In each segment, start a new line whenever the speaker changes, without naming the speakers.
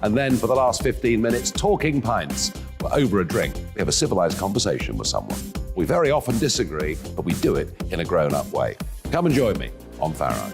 And then for the last 15 minutes, talking pints. We're over a drink. We have a civilised conversation with someone. We very often disagree, but we do it in a grown-up way. Come and join me on Farrow.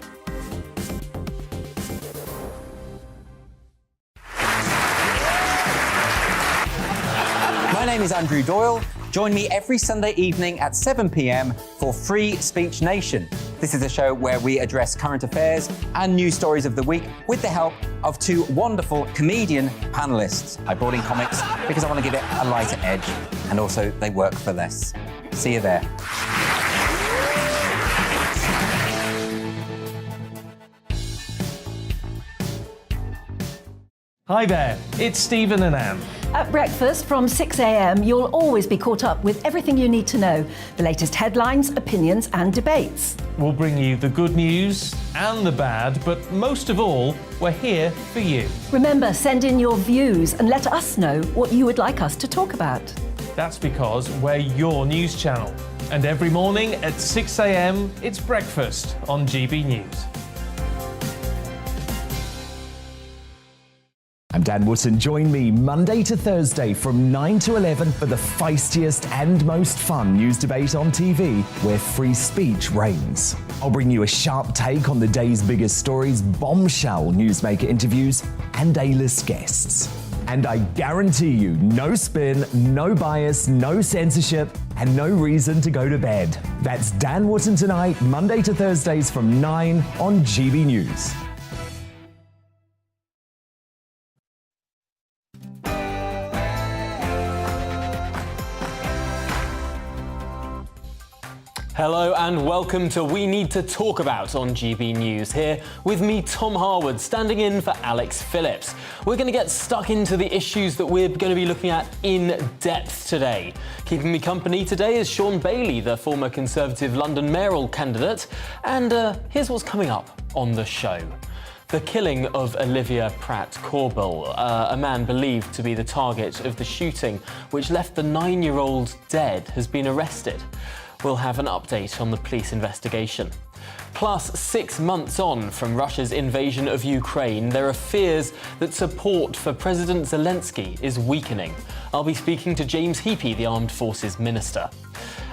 My name is Andrew Doyle. Join me every Sunday evening at 7 p.m. for Free Speech Nation. This is a show where we address current affairs and news stories of the week with the help of two wonderful comedian panellists. I brought in comics because I want to give it a lighter edge, and also they work for less. See you there.
Hi there, it's Stephen and Anne.
At breakfast from 6 a.m, you'll always be caught up with everything you need to know, the latest headlines, opinions and debates.
We'll bring you the good news and the bad, but most of all, we're here for you.
Remember, send in your views and let us know what you would like us to talk about.
That's because we're your news channel. And every morning at 6 a.m, it's breakfast on GB News.
I'm Dan Wootton. Join me Monday to Thursday from 9 to 11 for the feistiest and most fun news debate on TV, where free speech reigns. I'll bring you a sharp take on the day's biggest stories, bombshell newsmaker interviews, and A-list guests. And I guarantee you, no spin, no bias, no censorship, and no reason to go to bed. That's Dan Wootton Tonight, Monday to Thursdays from 9 on GB News.
Hello and welcome to We Need to Talk About on GB News. Here with me, Tom Harwood, standing in for Alex Phillips. We're going to get stuck into the issues that we're going to be looking at in depth today. Keeping me company today is Sean Bailey, the former Conservative London mayoral candidate. And here's what's coming up on the show. The killing of Olivia Pratt-Korbel, a man believed to be the target of the shooting which left the 9-year-old dead, has been arrested. We'll have an update on the police investigation. Plus, 6 months on from Russia's invasion of Ukraine, there are fears that support for President Zelensky is weakening. I'll be speaking to James Heapy, the Armed Forces Minister.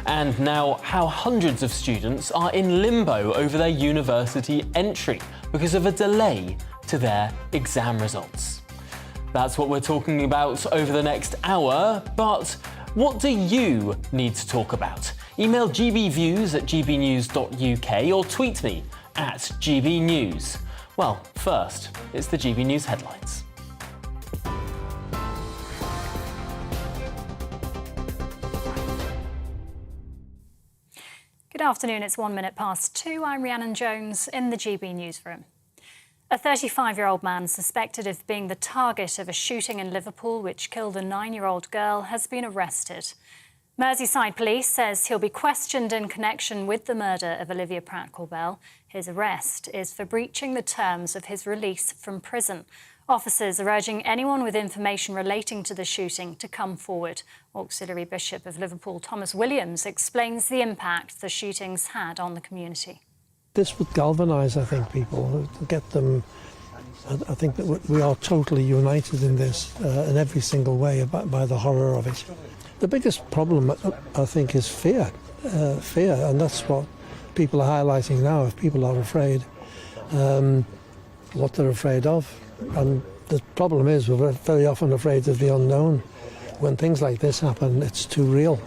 And now, how hundreds of students are in limbo over their university entry because of a delay to their exam results. That's what we're talking about over the next hour, but what do you need to talk about? Email gbviews@gbnews.uk or tweet me at gbnews. Well, first, it's the GB News headlines.
Good afternoon, it's 1 minute past 2. I'm Rhiannon Jones in the GB newsroom. A 35-year-old man suspected of being the target of a shooting in Liverpool which killed a 9-year-old girl has been arrested. Merseyside Police says he'll be questioned in connection with the murder of Olivia Pratt-Korbel. His arrest is for breaching the terms of his release from prison. Officers are urging anyone with information relating to the shooting to come forward. Auxiliary Bishop of Liverpool, Thomas Williams, explains the impact the shootings had on the community.
This would galvanise, I think, people, to get them. I think that we are totally united in this, in every single way, by the horror of it. The biggest problem, I think, is fear, and that's what people are highlighting now. If people are afraid, what they're afraid of. And the problem is we're very often afraid of the unknown. When things like this happen, it's too real.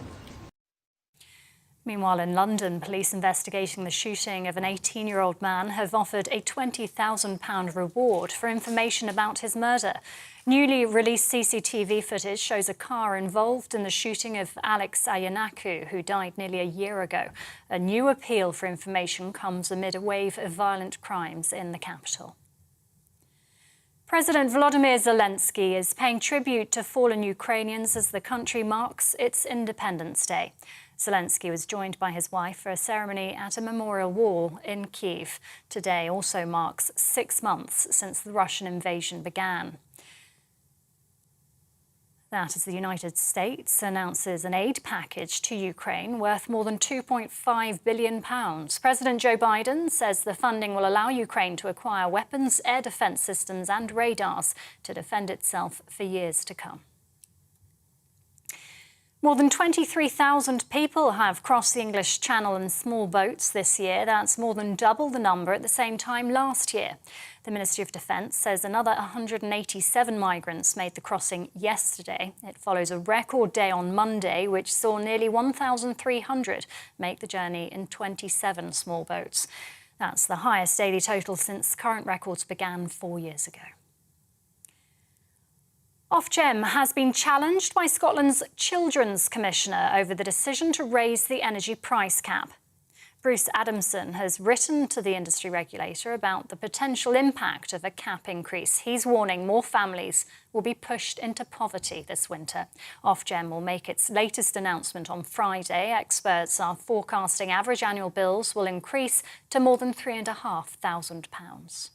Meanwhile, in London, police investigating the shooting of an 18-year-old man have offered a £20,000 reward for information about his murder. Newly released CCTV footage shows a car involved in the shooting of Alex Ayanaku, who died nearly a year ago. A new appeal for information comes amid a wave of violent crimes in the capital. President Volodymyr Zelensky is paying tribute to fallen Ukrainians as the country marks its Independence Day. Zelensky was joined by his wife for a ceremony at a memorial wall in Kyiv. Today also marks 6 months since the Russian invasion began. That as the United States announces an aid package to Ukraine worth more than £2.5 billion. President Joe Biden says the funding will allow Ukraine to acquire weapons, air defence systems and radars to defend itself for years to come. More than 23,000 people have crossed the English Channel in small boats this year. That's more than double the number at the same time last year. The Ministry of Defence says another 187 migrants made the crossing yesterday. It follows a record day on Monday, which saw nearly 1,300 make the journey in 27 small boats. That's the highest daily total since current records began 4 years ago. Ofgem has been challenged by Scotland's Children's Commissioner over the decision to raise the energy price cap. Bruce Adamson has written to the industry regulator about the potential impact of a cap increase. He's warning more families will be pushed into poverty this winter. Ofgem will make its latest announcement on Friday. Experts are forecasting average annual bills will increase to more than £3,500.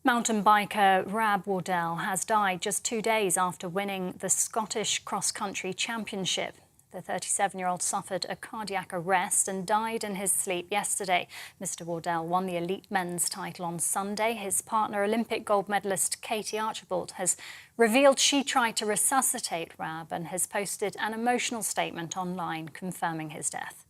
Mountain biker Rab Wardell has died just 2 days after winning the Scottish Cross Country Championship. The 37-year-old suffered a cardiac arrest and died in his sleep yesterday. Mr. Wardell won the elite men's title on Sunday. His partner, Olympic gold medalist Katie Archibald, has revealed she tried to resuscitate Rab and has posted an emotional statement online confirming his death.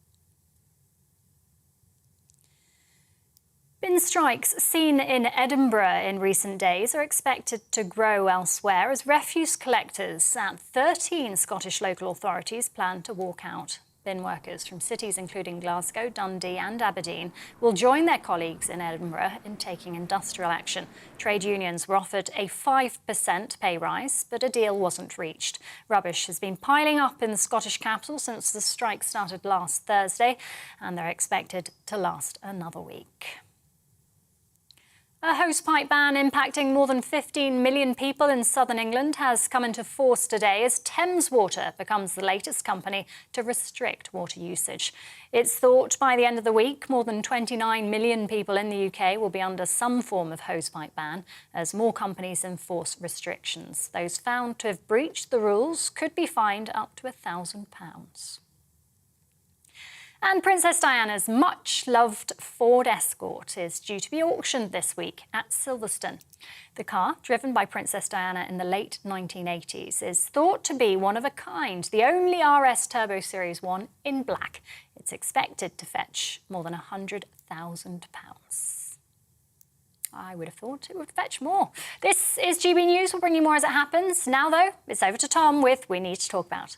Bin strikes seen in Edinburgh in recent days are expected to grow elsewhere as refuse collectors at 13 Scottish local authorities plan to walk out. Bin workers from cities including Glasgow, Dundee and Aberdeen will join their colleagues in Edinburgh in taking industrial action. Trade unions were offered a 5% pay rise, but a deal wasn't reached. Rubbish has been piling up in the Scottish capital since the strike started last Thursday, and they're expected to last another week. A hosepipe ban impacting more than 15 million people in southern England has come into force today as Thames Water becomes the latest company to restrict water usage. It's thought by the end of the week, more than 29 million people in the UK will be under some form of hosepipe ban as more companies enforce restrictions. Those found to have breached the rules could be fined up to £1,000. And Princess Diana's much-loved Ford Escort is due to be auctioned this week at Silverstone. The car, driven by Princess Diana in the late 1980s, is thought to be one of a kind, the only RS Turbo Series 1 in black. It's expected to fetch more than £100,000. I would have thought it would fetch more. This is GB News. We'll bring you more as it happens. Now, though, it's over to Tom with We Need to Talk About.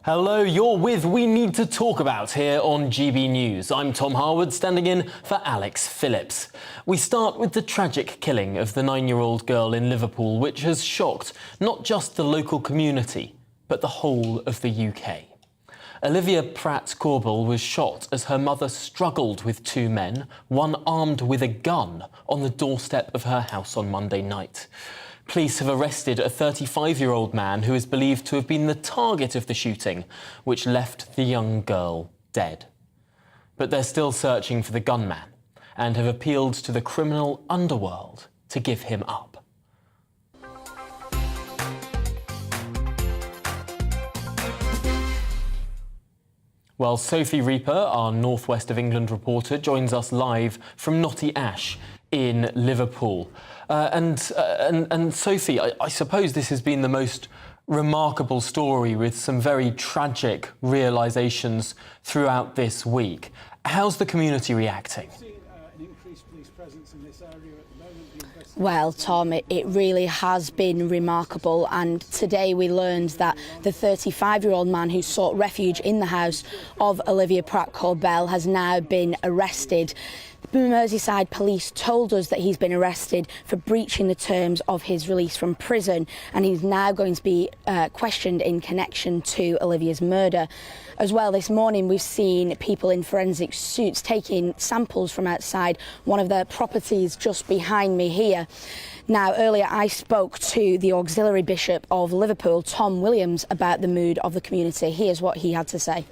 Hello, you're with We Need to Talk About here on GB News. I'm Tom Harwood, standing in for Alex Phillips. We start with the tragic killing of the 9-year-old girl in Liverpool, which has shocked not just the local community, but the whole of the UK. Olivia Pratt-Corbell was shot as her mother struggled with 2 men, one armed with a gun, on the doorstep of her house on Monday night. Police have arrested a 35-year-old man who is believed to have been the target of the shooting, which left the young girl dead. But they're still searching for the gunman and have appealed to the criminal underworld to give him up. Well, Sophie Reaper, our North West of England reporter, joins us live from Knotty Ash in Liverpool. And Sophie, I suppose this has been the most remarkable story with some very tragic realisations throughout this week. How's the community reacting?
Well, Tom, it really has been remarkable, and today we learned that the 35-year-old man who sought refuge in the house of Olivia Pratt-Corbell has now been arrested. Merseyside police told us that he's been arrested for breaching the terms of his release from prison, and he's now going to be questioned in connection to Olivia's murder. As well, this morning we've seen people in forensic suits taking samples from outside one of their properties just behind me here. Now, earlier I spoke to the auxiliary bishop of Liverpool, Tom Williams, about the mood of the community. Here's what he had to say.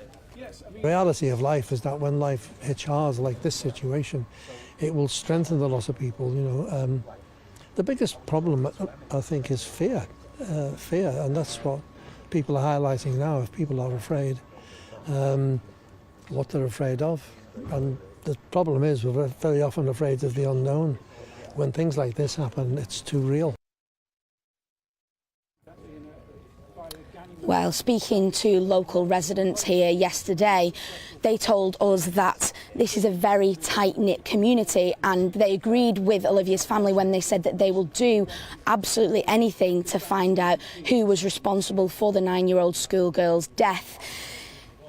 The reality of life is that when life hits hard like this situation, it will strengthen the loss of people. The biggest problem, I think, is fear, and that's what people are highlighting now. If people are afraid, what they're afraid of, and the problem is we're very often afraid of the unknown. When things like this happen, it's too real.
Well, speaking to local residents here yesterday, they told us that this is a very tight-knit community, and they agreed with Olivia's family when they said that they will do absolutely anything to find out who was responsible for the 9-year-old schoolgirl's death.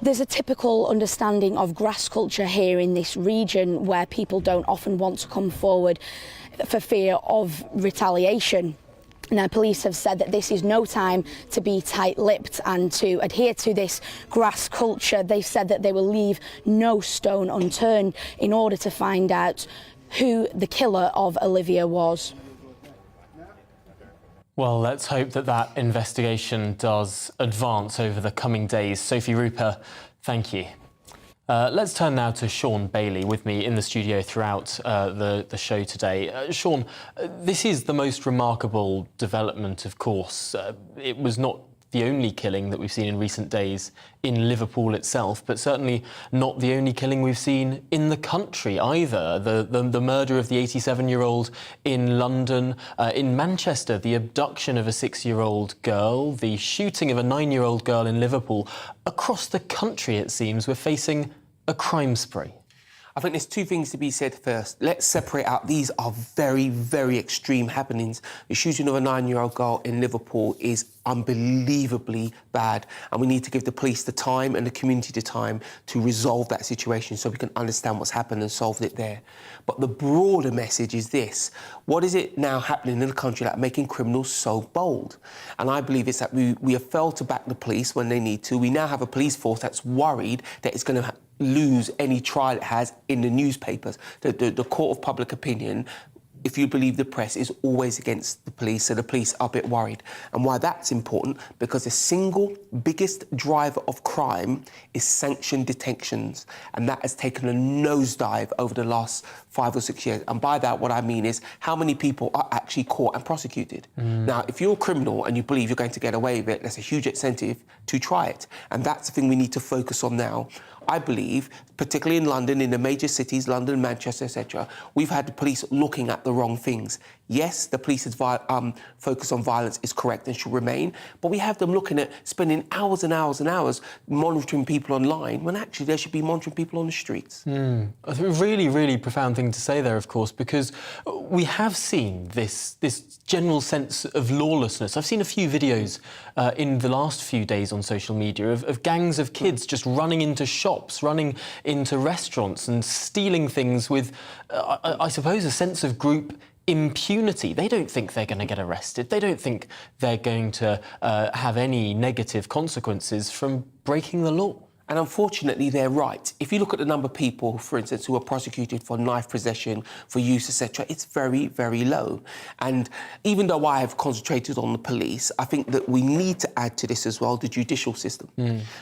There's a typical understanding of grass culture here in this region where people don't often want to come forward for fear of retaliation. Now, police have said that this is no time to be tight-lipped and to adhere to this grass culture. They've said that they will leave no stone unturned in order to find out who the killer of Olivia was.
Well, let's hope that that investigation does advance over the coming days. Sophie Rupert, thank you. Let's turn now to Sean Bailey, with me in the studio throughout the show today. Sean, this is the most remarkable development, of course. It was not the only killing that we've seen in recent days in Liverpool itself, but certainly not the only killing we've seen in the country either. The murder of the 87-year-old in London, in Manchester, the abduction of a 6-year-old girl, the shooting of a 9-year-old girl in Liverpool. Across the country, it seems, we're facing a crime spree.
I think there's two things to be said first. Let's separate out. These are very, very extreme happenings. The shooting of a 9-year-old girl in Liverpool is unbelievably bad, and we need to give the police the time and the community the time to resolve that situation so we can understand what's happened and solve it there. But the broader message is this. What is it now happening in the country that making criminals so bold? And I believe it's that we have failed to back the police when they need to. We now have a police force that's worried that it's going to lose any trial it has in the newspapers. The court of public opinion, if you believe the press, is always against the police, so the police are a bit worried. And why that's important, because the single biggest driver of crime is sanctioned detentions, and that has taken a nosedive over the last 5 or 6 years. And by that, what I mean is how many people are actually caught and prosecuted. Now, if you're a criminal and you believe you're going to get away with it, there's a huge incentive to try it. And that's the thing we need to focus on now. I believe, particularly in London, in the major cities, London, Manchester, etc., we've had the police looking at the wrong things. Yes, the police's focus on violence is correct and should remain, but we have them looking at spending hours and hours and hours monitoring people online when actually they should be monitoring people on the streets.
A really, really profound thing to say there, of course, because we have seen this general sense of lawlessness. I've seen a few videos in the last few days on social media of gangs of kids just running into shops, running into restaurants and stealing things with, I suppose, a sense of group impunity. They don't think they're going to get arrested. They don't think they're going to have any negative consequences from breaking the law.
And unfortunately, they're right. If you look at the number of people, for instance, who are prosecuted for knife possession, for use, etc., it's very, very low. And even though I have concentrated on the police, I think that we need to add to this as well the judicial system.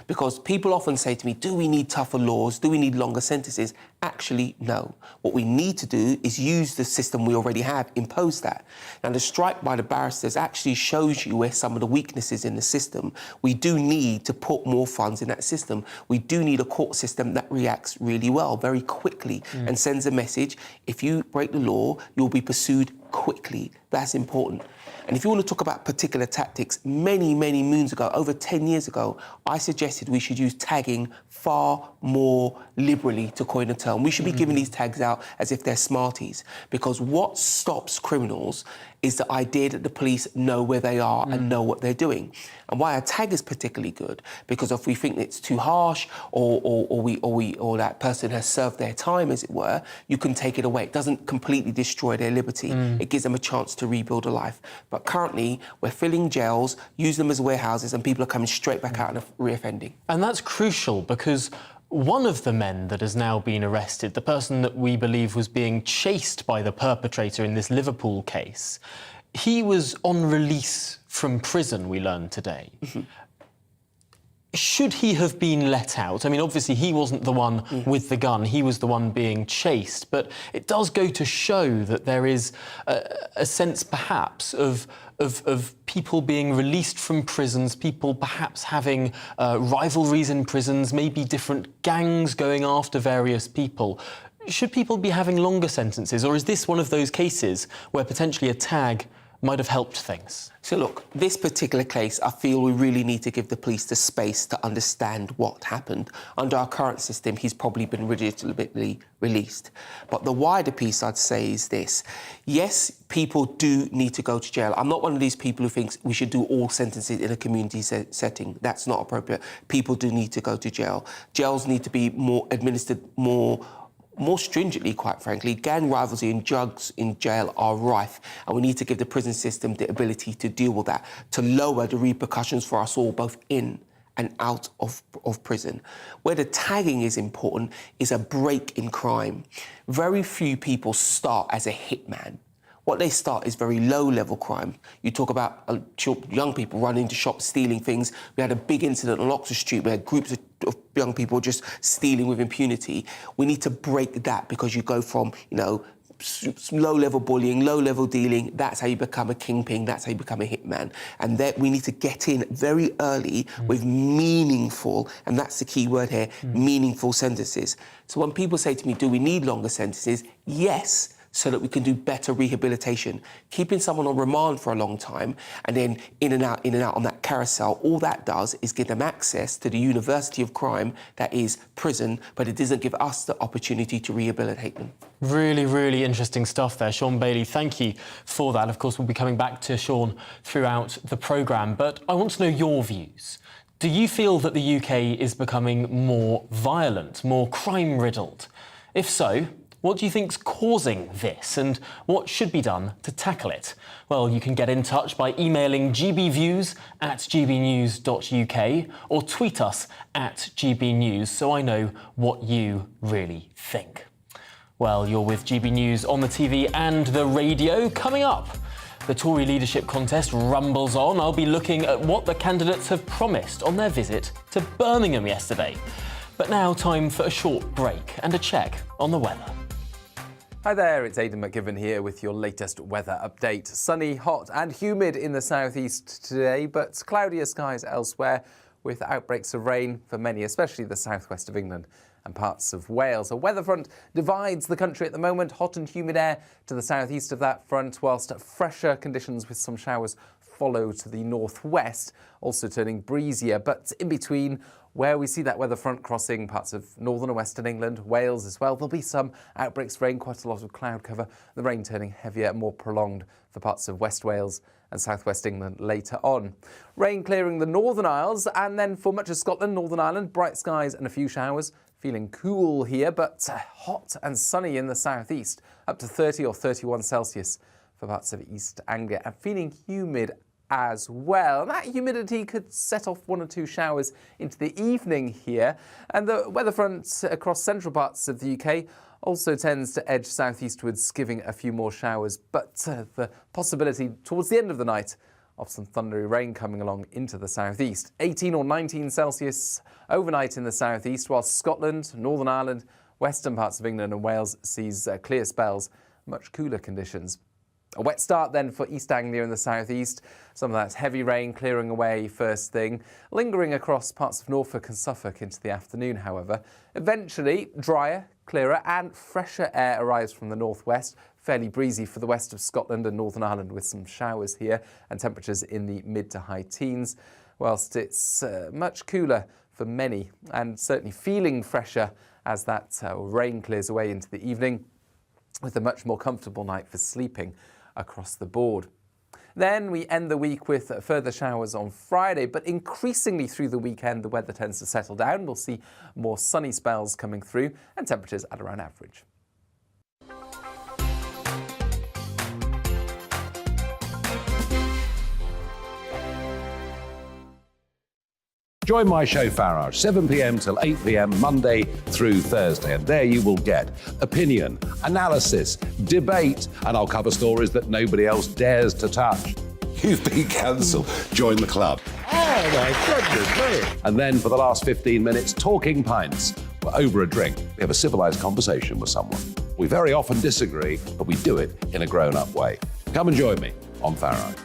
Because people often say to me, do we need tougher laws? Do we need longer sentences? Actually, no. What we need to do is use the system we already have, impose that. Now, the strike by the barristers actually shows you where some of the weaknesses in the system. We do need to put more funds in that system. We do need a court system that reacts really well, very quickly, and sends a message. If you break the law, you'll be pursued quickly. That's important. And if you want to talk about particular tactics, many, many moons ago, over 10 years ago, I suggested we should use tagging far more liberally, to coin a term. We should be giving these tags out as if they're Smarties, because what stops criminals is the idea that the police know where they are and know what they're doing. And why a tag is particularly good, because if we think it's too harsh or that person has served their time, as it were, you can take it away. It doesn't completely destroy their liberty. It gives them a chance to rebuild a life. But currently, we're filling jails, using them as warehouses, and people are coming straight back out and reoffending.
And that's crucial because one of the men that has now been arrested, the person that we believe was being chased by the perpetrator in this Liverpool case, he was on release from prison, we learned today. Should he have been let out? I mean, obviously, he wasn't the one with the gun. He was the one being chased. But it does go to show that there is a sense, perhaps, of people being released from prisons, people perhaps having rivalries in prisons, maybe different gangs going after various people. Should people be having longer sentences, or is this one of those cases where potentially a tag might have helped things?
So look, this particular case, I feel we really need to give the police the space to understand what happened. Under our current system, he's probably been legitimately released. But the wider piece, I'd say, is this. Yes, people do need to go to jail. I'm not one of these people who thinks we should do all sentences in a community setting. That's not appropriate. People do need to go to jail. Jails need to be administered more stringently, quite frankly. Gang rivalry and drugs in jail are rife, and we need to give the prison system the ability to deal with that, to lower the repercussions for us all, both in and out of prison. Where the tagging is important is a break in crime. Very few people start as a hitman. What they start is very low-level crime. You talk about young people running into shops, stealing things. We had a big incident on Oxford Street where groups of young people just stealing with impunity. We need to break that, because you go from, low-level bullying, low-level dealing. That's how you become a kingpin. That's how you become a hitman. And that we need to get in very early with meaningful, and that's the key word here, meaningful sentences. So when people say to me, do we need longer sentences? Yes, so that we can do better rehabilitation. Keeping someone on remand for a long time and then in and out on that carousel, all that does is give them access to the university of crime that is prison, but it doesn't give us the opportunity to rehabilitate them.
Really, really interesting stuff there. Sean Bailey, thank you for that. Of course, we'll be coming back to Sean throughout the programme, but I want to know your views. Do you feel that the UK is becoming more violent, more crime-riddled? If so, what do you think's causing this, and what should be done to tackle it? Well, you can get in touch by emailing gbviews@gbnews.uk or tweet us at gbnews so I know what you really think. Well, you're with GB News on the TV and the radio. Coming up, the Tory leadership contest rumbles on. I'll be looking at what the candidates have promised on their visit to Birmingham yesterday. But now, time for a short break and a check on the weather.
Hi there, it's Aidan McGivern here with your latest weather update. Sunny, hot and humid in the southeast today, but cloudier skies elsewhere with outbreaks of rain for many, especially the southwest of England and parts of Wales. A weather front divides the country at the moment, hot and humid air to the southeast of that front, whilst fresher conditions with some showers follow to the northwest, also turning breezier, but in between, where we see that weather front crossing parts of northern and western England, Wales as well, there'll be some outbreaks of rain, quite a lot of cloud cover, the rain turning heavier and more prolonged for parts of West Wales and southwest England later on. Rain clearing the Northern Isles, and then for much of Scotland, Northern Ireland, bright skies and a few showers. Feeling cool here, but hot and sunny in the southeast, up to 30 or 31 Celsius for parts of East Anglia, and feeling humid as well. That humidity could set off one or two showers into the evening here, and the weather front across central parts of the UK also tends to edge southeastwards, giving a few more showers, but the possibility towards the end of the night of some thundery rain coming along into the southeast. 18 or 19 Celsius overnight in the southeast, while Scotland, Northern Ireland, western parts of England and Wales sees clear spells, much cooler conditions. A wet start then for East Anglia in the southeast. Some of that heavy rain clearing away first thing, lingering across parts of Norfolk and Suffolk into the afternoon, however. Eventually, drier, clearer and fresher air arrives from the northwest. Fairly breezy for the west of Scotland and Northern Ireland with some showers here and temperatures in the mid to high teens, whilst it's much cooler for many and certainly feeling fresher as that rain clears away into the evening, with a much more comfortable night for sleeping across the board. Then we end the week with further showers on Friday, but increasingly through the weekend the weather tends to settle down. We'll see more sunny spells coming through and temperatures at around average.
Join my show Farage, 7 p.m. till 8 p.m. Monday through Thursday, and there you will get opinion, analysis, debate, and I'll cover stories that nobody else dares to touch. You've been cancelled. Join the club.
Oh my goodness me.
And then for the last 15 minutes, talking pints. We're over a drink. We have a civilised conversation with someone. We very often disagree, but we do it in a grown-up way. Come and join me on Farage.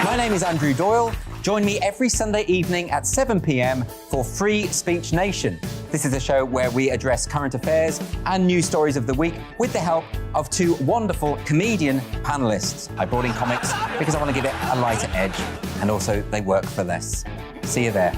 My name is Andrew Doyle. Join me every Sunday evening at 7 p.m. for Free Speech Nation. This is a show where we address current affairs and news stories of the week with the help of two wonderful comedian panellists. I brought in comics because I want to give it a lighter edge, and also they work for less. See you there.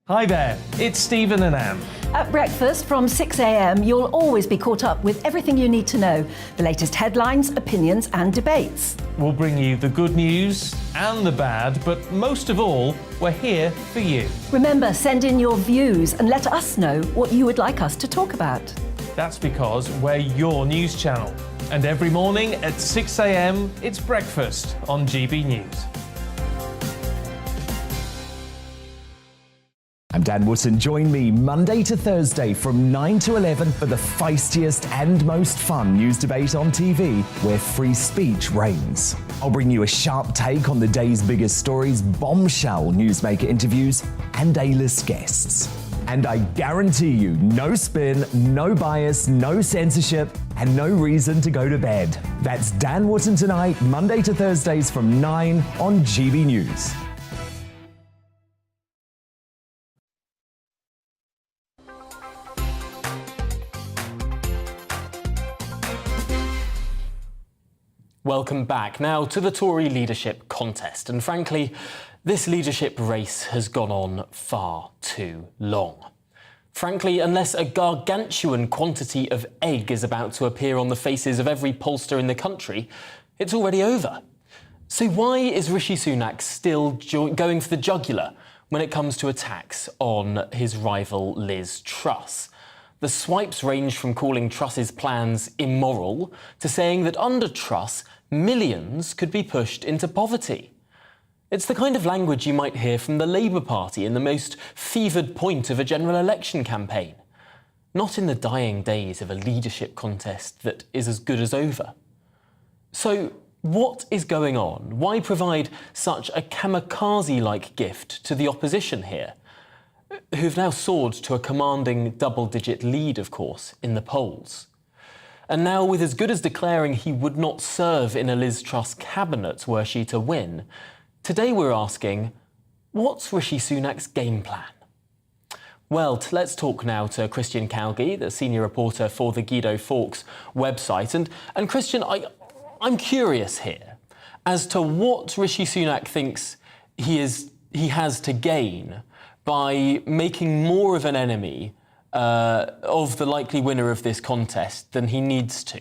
Hi there, it's Stephen and Anne.
At breakfast from 6 a.m, you'll always be caught up with everything you need to know, the latest headlines, opinions and debates.
We'll bring you the good news and the bad, but most of all, we're here for you.
Remember, send in your views and let us know what you would like us to talk about.
That's because we're your news channel. And every morning at 6 a.m, it's breakfast on GB News.
I'm Dan Wootton. Join me Monday to Thursday from 9 to 11 for the feistiest and most fun news debate on TV, where free speech reigns. I'll bring you a sharp take on the day's biggest stories, bombshell newsmaker interviews, and A-list guests. And I guarantee you, no spin, no bias, no censorship, and no reason to go to bed. That's Dan Wootton Tonight, Monday to Thursdays from 9 on GB News.
Welcome back now to the Tory leadership contest, and frankly, this leadership race has gone on far too long. Frankly, unless a gargantuan quantity of egg is about to appear on the faces of every pollster in the country, it's already over. So why is Rishi Sunak still going for the jugular when it comes to attacks on his rival Liz Truss? The swipes range from calling Truss's plans immoral to saying that under Truss, millions could be pushed into poverty. It's the kind of language you might hear from the Labour Party in the most fevered point of a general election campaign. Not in the dying days of a leadership contest that is as good as over. So, what is going on? Why provide such a kamikaze-like gift to the opposition here, who've now soared to a commanding double-digit lead, of course, in the polls? And now, with as good as declaring he would not serve in a Liz Truss cabinet were she to win, today we're asking, what's Rishi Sunak's game plan? Well, let's talk now to Christian Calgi, the senior reporter for the Guido Fawkes website. And Christian, I'm curious here as to what Rishi Sunak thinks he has to gain by making more of an enemy of the likely winner of this contest than he needs to.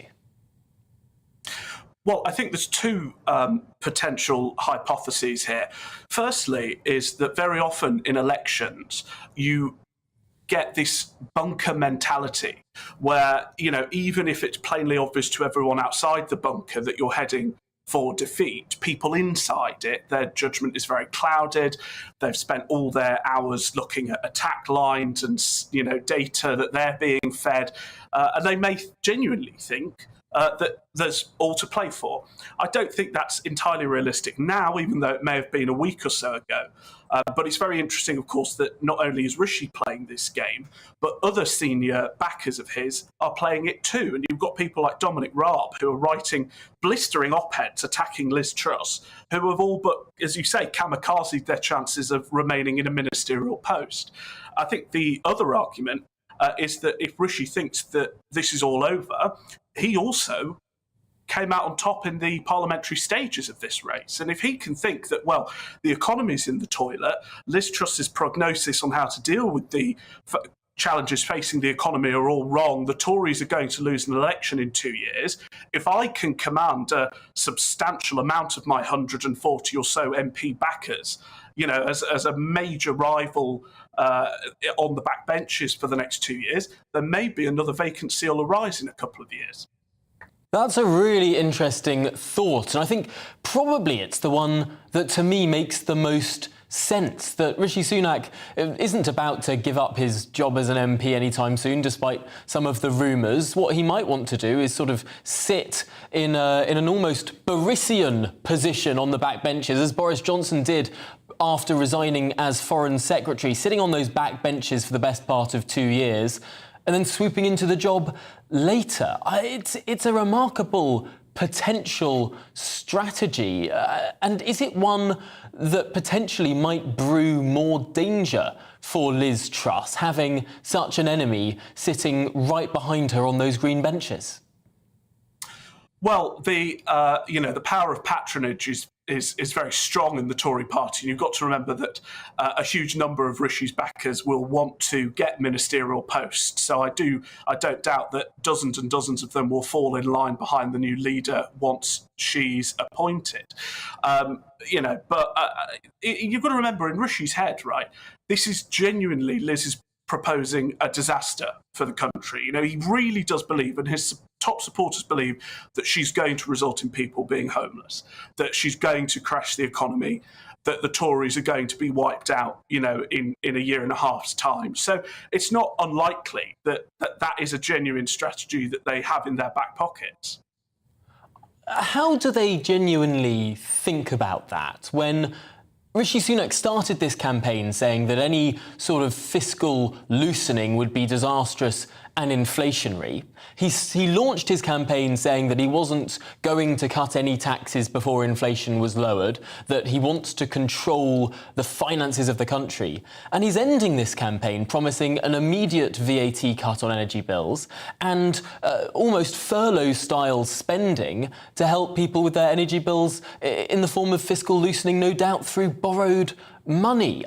Well, I think there's two potential hypotheses here. Firstly is that very often in elections, you get this bunker mentality where, you know, even if it's plainly obvious to everyone outside the bunker that you're heading for defeat, people inside it, their judgment is very clouded. They've spent all their hours looking at attack lines and, you know, data that they're being fed, and they may genuinely think that there's all to play for. I don't think that's entirely realistic now, even though it may have been a week or so ago. But it's very interesting, of course, that not only is Rishi playing this game, but other senior backers of his are playing it too. And you've got people like Dominic Raab, who are writing blistering op-eds attacking Liz Truss, who have all but, as you say, kamikazed their chances of remaining in a ministerial post. I think the other argument is that if Rishi thinks that this is all over, he also came out on top in the parliamentary stages of this race. And if he can think that, well, the economy's in the toilet, Liz Truss's prognosis on how to deal with the challenges facing the economy are all wrong, the Tories are going to lose an election in 2 years, if I can command a substantial amount of my 140 or so MP backers, you know, as a major rival on the backbenches for the next 2 years, there may be another vacancy will arise in a couple of years.
That's a really interesting thought, and I think probably it's the one that to me makes the most sense, that Rishi Sunak isn't about to give up his job as an MP anytime soon, despite some of the rumours. What he might want to do is sort of sit in an almost Borisian position on the backbenches, as Boris Johnson did after resigning as Foreign Secretary, sitting on those backbenches for the best part of 2 years, and then swooping into the job later. It's a remarkable potential strategy. And is it one that potentially might brew more danger for Liz Truss, having such an enemy sitting right behind her on those green benches?
Well, the power of patronage is very strong in the Tory party. And you've got to remember that a huge number of Rishi's backers will want to get ministerial posts. So I don't doubt that dozens and dozens of them will fall in line behind the new leader once she's appointed. You've got to remember, in Rishi's head, right, this is genuinely Liz's proposing a disaster for the country. You know, he really does believe, and his top supporters believe, that she's going to result in people being homeless, that she's going to crash the economy, that the Tories are going to be wiped out, you know, in a year and a half's time. So it's not unlikely that is a genuine strategy that they have in their back pockets.
How do they genuinely think about that when Rishi Sunak started this campaign saying that any sort of fiscal loosening would be disastrous and inflationary? He launched his campaign saying that he wasn't going to cut any taxes before inflation was lowered, that he wants to control the finances of the country. And he's ending this campaign promising an immediate VAT cut on energy bills and almost furlough-style spending to help people with their energy bills in the form of fiscal loosening, no doubt through borrowed money.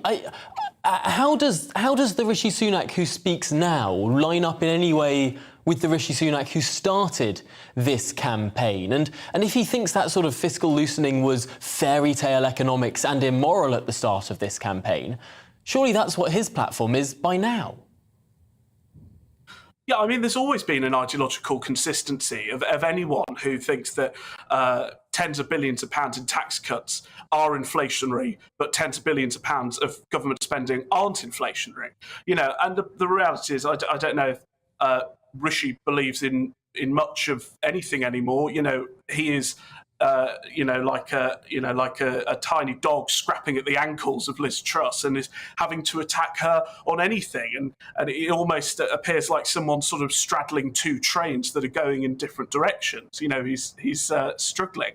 How does the Rishi Sunak who speaks now line up in any way with the Rishi Sunak who started this campaign? And if he thinks that sort of fiscal loosening was fairy tale economics and immoral at the start of this campaign, surely that's what his platform is by now.
Yeah, I mean, there's always been an ideological consistency of anyone who thinks that tens of billions of pounds in tax cuts are inflationary, but tens of billions of pounds of government spending aren't inflationary. You know, and the reality is, I don't know if Rishi believes in much of anything anymore. You know, he is like a tiny dog scrapping at the ankles of Liz Truss and is having to attack her on anything. And it almost appears like someone sort of straddling two trains that are going in different directions. You know, he's struggling.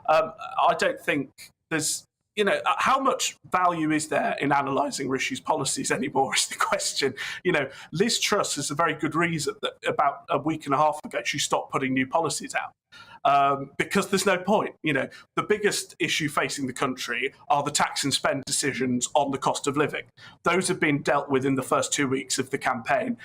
I don't think there's, you know, how much value is there in analysing Rishi's policies anymore is the question. You know, Liz Truss is a very good reason that about a week and a half ago she stopped putting new policies out. Because there's no point. You know, the biggest issue facing the country are the tax and spend decisions on the cost of living. Those have been dealt with in the first 2 weeks of the campaign.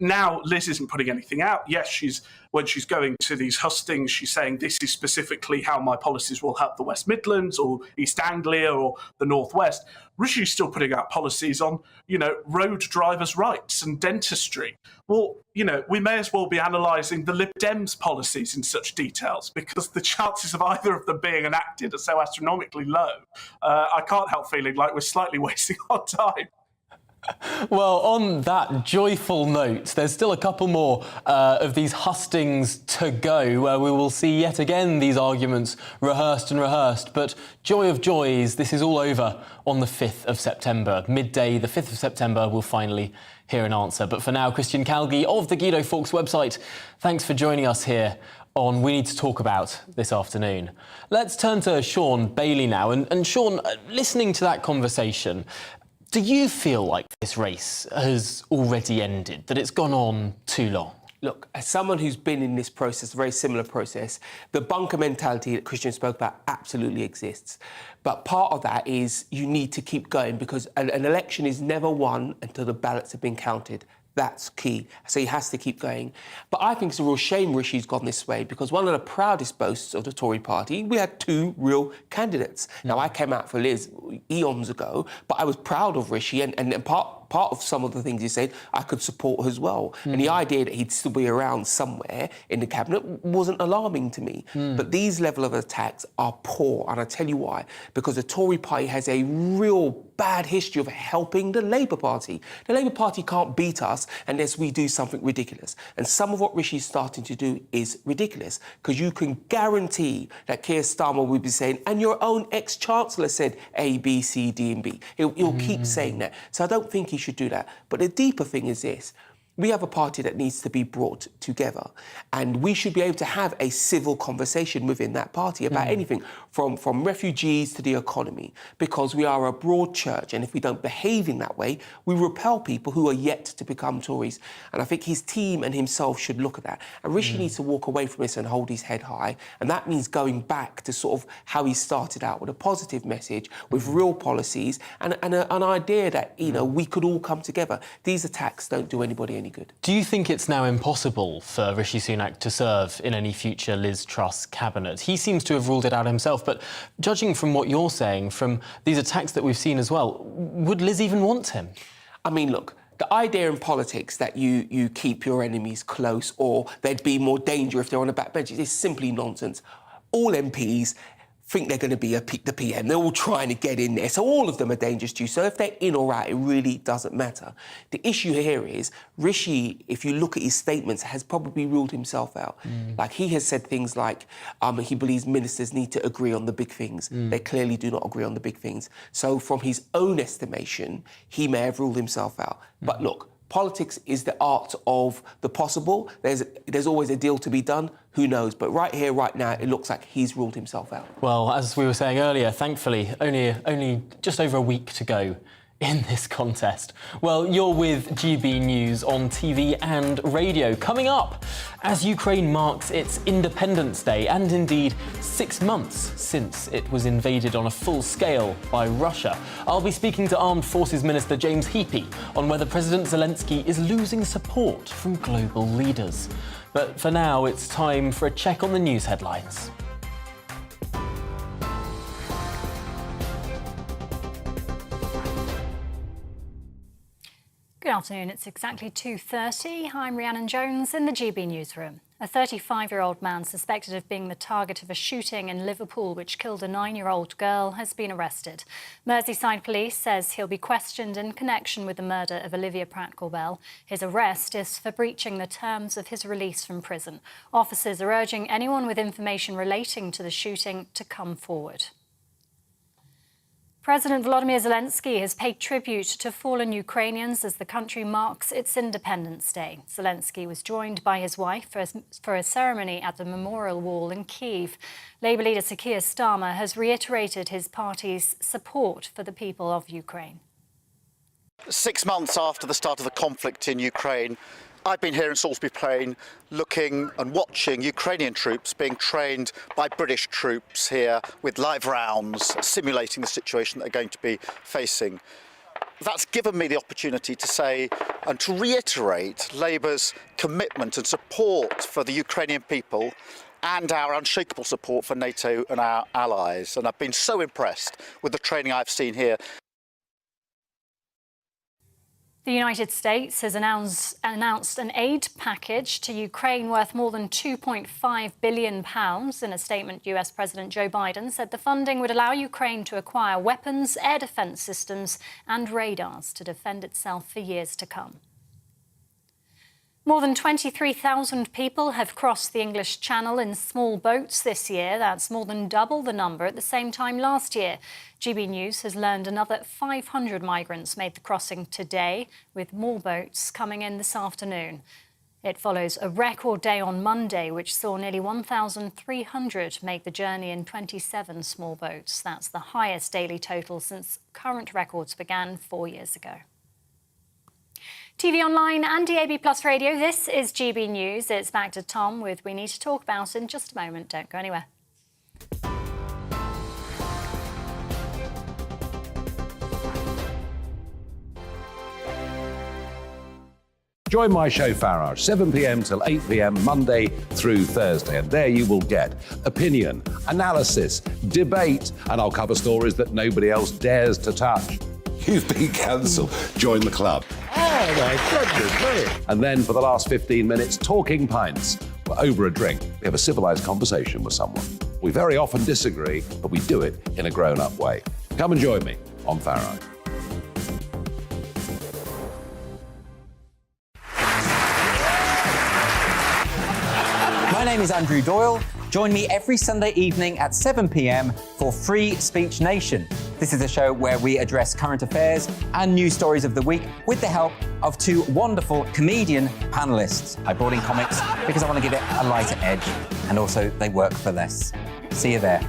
Now, Liz isn't putting anything out. Yes, when she's going to these hustings, she's saying this is specifically how my policies will help the West Midlands or East Anglia or the North West. Rishi's still putting out policies on, you know, road drivers' rights and dentistry. Well, you know, we may as well be analysing the Lib Dems' policies in such details because the chances of either of them being enacted are so astronomically low. I can't help feeling like we're slightly wasting our time.
Well, on that joyful note, there's still a couple more of these hustings to go, where we will see yet again these arguments rehearsed and rehearsed. But joy of joys, this is all over on the 5th of September. Midday, the 5th of September, we'll finally hear an answer. But for now, Christian Calgi of the Guido Fawkes website, thanks for joining us here on We Need to Talk About this afternoon. Let's turn to Sean Bailey now. And Sean, listening to that conversation, do you feel like this race has already ended, that it's gone on too long?
look, as someone who's been in this process, a very similar process, the bunker mentality that Christian spoke about absolutely exists. But part of that is you need to keep going, because an election is never won until the ballots have been counted. That's key. So he has to keep going. But I think it's a real shame Rishi's gone this way, because one of the proudest boasts of the Tory party, we had 2 real candidates. Now, I came out for Liz eons ago, but I was proud of Rishi, and part of some of the things he said I could support as well. And the idea that he'd still be around somewhere in the cabinet wasn't alarming to me. But these level of attacks are poor, and I tell you why. Because the Tory party has a real bad history of helping the Labour Party. The Labour Party can't beat us unless we do something ridiculous. And some of what Rishi's starting to do is ridiculous, because you can guarantee that Keir Starmer will be saying, and your own ex-chancellor said A, B, C, D and B. He'll keep saying that. So I don't think he should do that. But the deeper thing is this. We have a party that needs to be brought together, and we should be able to have a civil conversation within that party about anything from refugees to the economy, because we are a broad church, and if we don't behave in that way, we repel people who are yet to become Tories. And I think his team and himself should look at that. And Rishi needs to walk away from this and hold his head high, and that means going back to sort of how he started out, with a positive message, with real policies, and an idea that, you know, we could all come together. These attacks don't do anybody any good.
Do you think it's now impossible for Rishi Sunak to serve in any future Liz Truss cabinet? He seems to have ruled it out himself, but judging from what you're saying, from these attacks that we've seen as well, would Liz even want him?
I mean, look, the idea in politics that you keep your enemies close, or there'd be more danger if they're on the backbenches, is simply nonsense. All MPs think they're going to be the PM. They're all trying to get in there. So all of them are dangerous to you. So if they're in or out, it really doesn't matter. The issue here is Rishi, if you look at his statements, has probably ruled himself out. Like, he has said things like he believes ministers need to agree on the big things. They clearly do not agree on the big things. So from his own estimation, he may have ruled himself out. But look, politics is the art of the possible. There's always a deal to be done. Who knows? But right here, right now, it looks like he's ruled himself out.
Well, as we were saying earlier, thankfully, only just over a week to go in this contest. Well, you're with GB News on TV and radio. Coming up, as Ukraine marks its Independence Day, and indeed 6 months since it was invaded on a full scale by Russia, I'll be speaking to Armed Forces Minister James Heappey on whether President Zelensky is losing support from global leaders. But for now, it's time for a check on the news headlines.
Good afternoon, it's exactly 2:30. I'm Rhiannon Jones in the GB newsroom. A 35-year-old man suspected of being the target of a shooting in Liverpool which killed a 9-year-old girl has been arrested. Merseyside Police says he'll be questioned in connection with the murder of Olivia Pratt-Corbell. His arrest is for breaching the terms of his release from prison. Officers are urging anyone with information relating to the shooting to come forward. President Volodymyr Zelensky has paid tribute to fallen Ukrainians as the country marks its Independence Day. Zelensky was joined by his wife for a ceremony at the Memorial Wall in Kyiv. Labour leader Keir Starmer has reiterated his party's support for the people of Ukraine.
6 months after the start of the conflict in Ukraine, I've been here in Salisbury Plain looking and watching Ukrainian troops being trained by British troops here with live rounds, simulating the situation they're going to be facing. That's given me the opportunity to say and to reiterate Labour's commitment and support for the Ukrainian people and our unshakable support for NATO and our allies. And I've been so impressed with the training I've seen here.
The United States has announced an aid package to Ukraine worth more than £2.5 billion. In a statement, US President Joe Biden said the funding would allow Ukraine to acquire weapons, air defence systems and radars to defend itself for years to come. More than 23,000 people have crossed the English Channel in small boats this year. That's more than double the number at the same time last year. GB News has learned another 500 migrants made the crossing today, with more boats coming in this afternoon. It follows a record day on Monday, which saw nearly 1,300 make the journey in 27 small boats. That's the highest daily total since current records began 4 years ago. TV online and DAB Plus Radio, this is GB News. It's back to Tom with We Need to Talk About in just a moment. Don't go anywhere.
Join my show Farage, 7 p.m. till 8 p.m. Monday through Thursday. And there you will get opinion, analysis, debate, and I'll cover stories that nobody else dares to touch. You've been cancelled. Join the club.
Oh, my goodness me.
And then for the last 15 minutes, talking pints. We're over a drink. We have a civilised conversation with someone. We very often disagree, but we do it in a grown-up way. Come and join me on Farage.
My name is Andrew Doyle. Join me every Sunday evening at 7 p.m. for Free Speech Nation. This is a show where we address current affairs and news stories of the week with the help of two wonderful comedian panellists. I brought in comics because I want to give it a lighter edge, and also they work for less. See you there.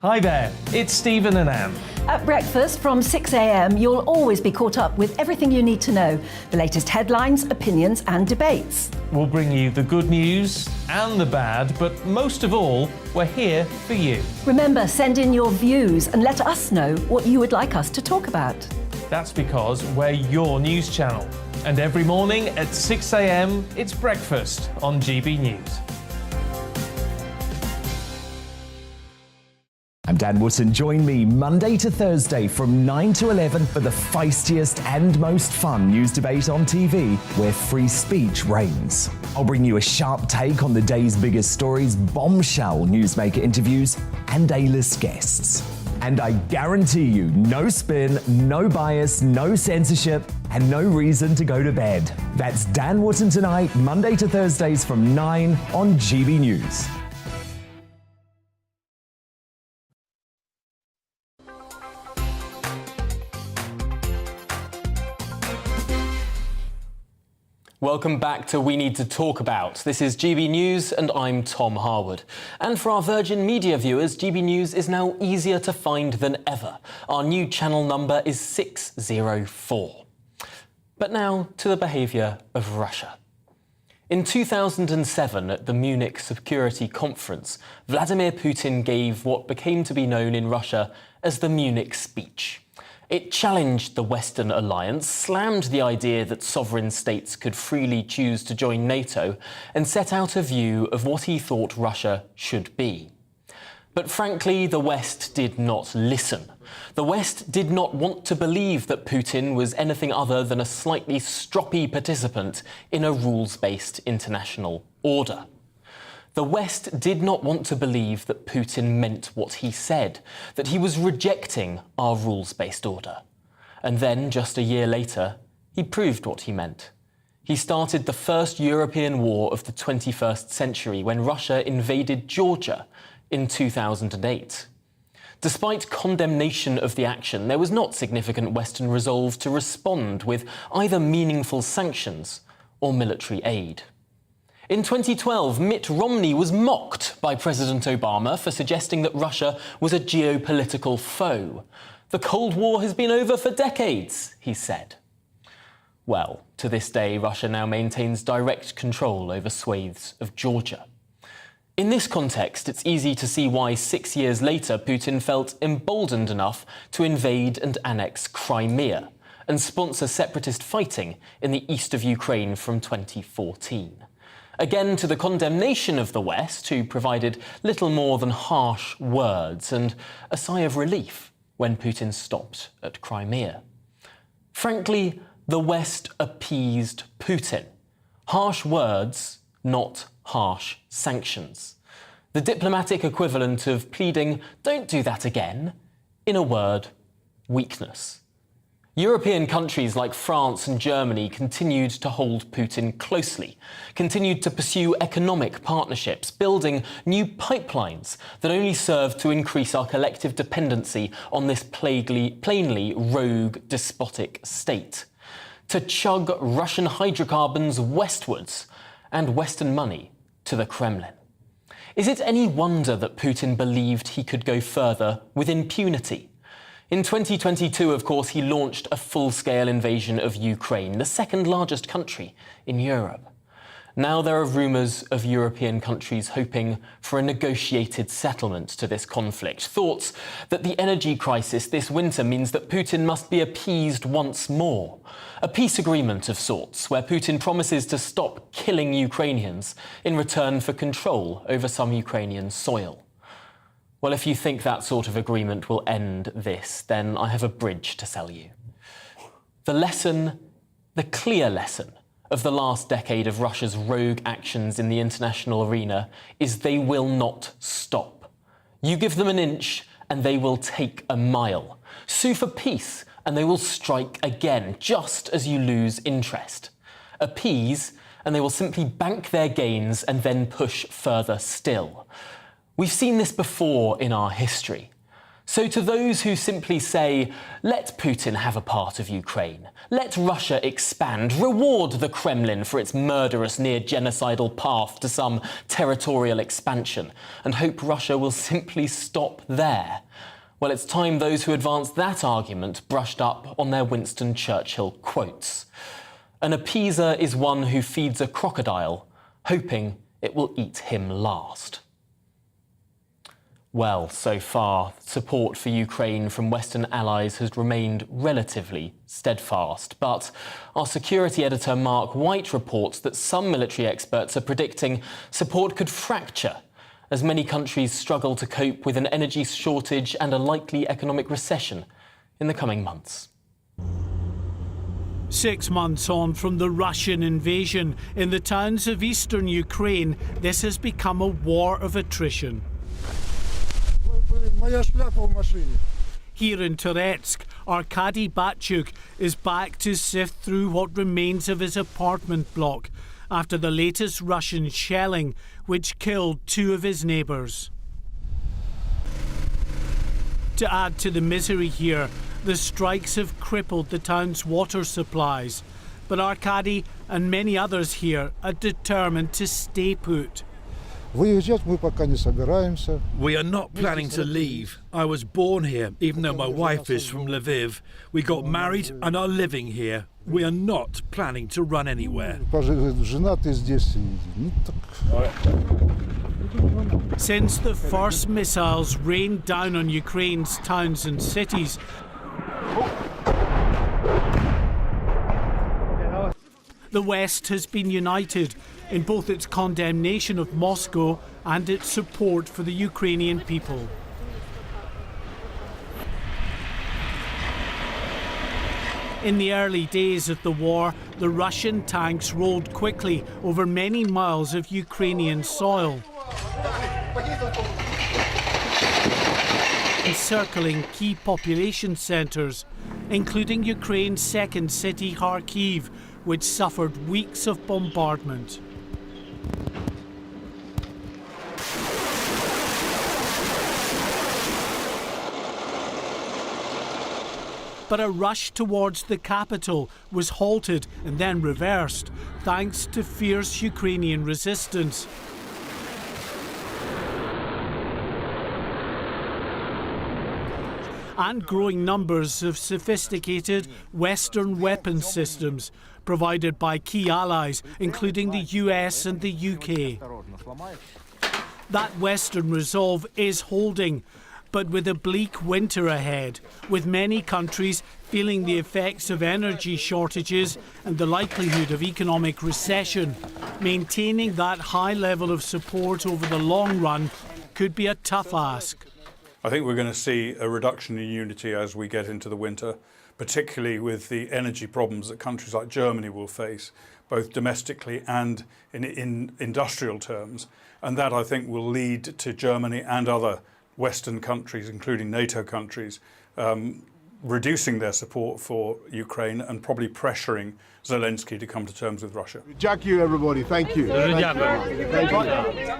Hi there, it's Stephen and Anne.
At breakfast from 6 a.m, you'll always be caught up with everything you need to know, the latest headlines, opinions and debates.
We'll bring you the good news and the bad, but most of all, we're here for you.
Remember, send in your views and let us know what you would like us to talk about.
That's because we're your news channel. And every morning at 6 a.m, it's breakfast on GB News.
I'm Dan Wootton. Join me Monday to Thursday from 9 to 11 for the feistiest and most fun news debate on TV, where free speech reigns. I'll bring you a sharp take on the day's biggest stories, bombshell newsmaker interviews, and A-list guests. And I guarantee you, no spin, no bias, no censorship, and no reason to go to bed. That's Dan Wootton tonight, Monday to Thursdays from 9 on GB News.
Welcome back to We Need to Talk About. This is GB News and I'm Tom Harwood. And for our Virgin Media viewers, GB News is now easier to find than ever. Our new channel number is 604. But now to the behaviour of Russia. In 2007, at the Munich Security Conference, Vladimir Putin gave what became to be known in Russia as the Munich speech. It challenged the Western alliance, slammed the idea that sovereign states could freely choose to join NATO, and set out a view of what he thought Russia should be. But frankly, the West did not listen. The West did not want to believe that Putin was anything other than a slightly stroppy participant in a rules-based international order. The West did not want to believe that Putin meant what he said, that he was rejecting our rules-based order. And then, just a year later, he proved what he meant. He started the first European war of the 21st century when Russia invaded Georgia in 2008. Despite condemnation of the action, there was not significant Western resolve to respond with either meaningful sanctions or military aid. In 2012, Mitt Romney was mocked by President Obama for suggesting that Russia was a geopolitical foe. The Cold War has been over for decades, he said. Well, to this day, Russia now maintains direct control over swathes of Georgia. In this context, it's easy to see why 6 years later Putin felt emboldened enough to invade and annex Crimea and sponsor separatist fighting in the east of Ukraine from 2014. Again, to the condemnation of the West, who provided little more than harsh words and a sigh of relief when Putin stopped at Crimea. Frankly, the West appeased Putin. Harsh words, not harsh sanctions. The diplomatic equivalent of pleading, "Don't do that again," in a word, weakness. European countries like France and Germany continued to hold Putin closely, continued to pursue economic partnerships, building new pipelines that only served to increase our collective dependency on this plainly rogue, despotic state, to chug Russian hydrocarbons westwards and Western money to the Kremlin. Is it any wonder that Putin believed he could go further with impunity? In 2022, of course, he launched a full-scale invasion of Ukraine, the second largest country in Europe. Now there are rumours of European countries hoping for a negotiated settlement to this conflict. Thoughts that the energy crisis this winter means that Putin must be appeased once more. A peace agreement of sorts, where Putin promises to stop killing Ukrainians in return for control over some Ukrainian soil. Well, if you think that sort of agreement will end this, then I have a bridge to sell you. The clear lesson of the last decade of Russia's rogue actions in the international arena is they will not stop. You give them an inch and they will take a mile. Sue for peace and they will strike again, just as you lose interest. Appease and they will simply bank their gains and then push further still. We've seen this before in our history. So to those who simply say, let Putin have a part of Ukraine, let Russia expand, reward the Kremlin for its murderous near-genocidal path to some territorial expansion, and hope Russia will simply stop there, well, it's time those who advance that argument brushed up on their Winston Churchill quotes. An appeaser is one who feeds a crocodile, hoping it will eat him last. Well, so far, support for Ukraine from Western allies has remained relatively steadfast. But our security editor Mark White reports that some military experts are predicting support could fracture as many countries struggle to cope with an energy shortage and a likely economic recession in the coming months.
6 months on from the Russian invasion, in the towns of eastern Ukraine, this has become a war of attrition. Here in Toretsk, Arkady Batchuk is back to sift through what remains of his apartment block after the latest Russian shelling, which killed 2 of his neighbours. To add to the misery here, the strikes have crippled the town's water supplies, but Arkady and many others here are determined to stay put.
We are not planning to leave. I was born here, even though my wife is from Lviv. We got married and are living here. We are not planning to run anywhere.
Since the first missiles rained down on Ukraine's towns and cities, the West has been united in both its condemnation of Moscow and its support for the Ukrainian people. In the early days of the war, the Russian tanks rolled quickly over many miles of Ukrainian soil, encircling key population centres, including Ukraine's second city, Kharkiv, which suffered weeks of bombardment. But a rush towards the capital was halted and then reversed, thanks to fierce Ukrainian resistance. And growing numbers of sophisticated Western weapons systems provided by key allies, including the US and the UK. That Western resolve is holding, but with a bleak winter ahead, with many countries feeling the effects of energy shortages and the likelihood of economic recession, maintaining that high level of support over the long run could be a tough ask.
I think we're going to see a reduction in unity as we get into the winter, particularly with the energy problems that countries like Germany will face, both domestically and in industrial terms. And that, I think, will lead to Germany and other Western countries, including NATO countries, reducing their support for Ukraine and probably pressuring Zelensky to come to terms with Russia.
Thank you, everybody. Thank you.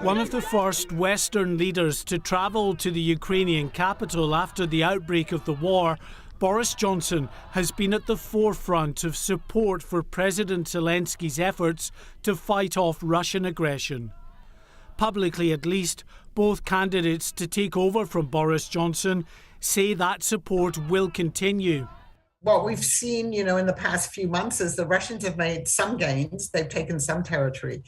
One of the first Western leaders to travel to the Ukrainian capital after the outbreak of the war, Boris Johnson has been at the forefront of support for President Zelensky's efforts to fight off Russian aggression. Publicly at least, both candidates to take over from Boris Johnson say that support will continue.
What we've seen, in the past few months is the Russians have made some gains. They've taken some territory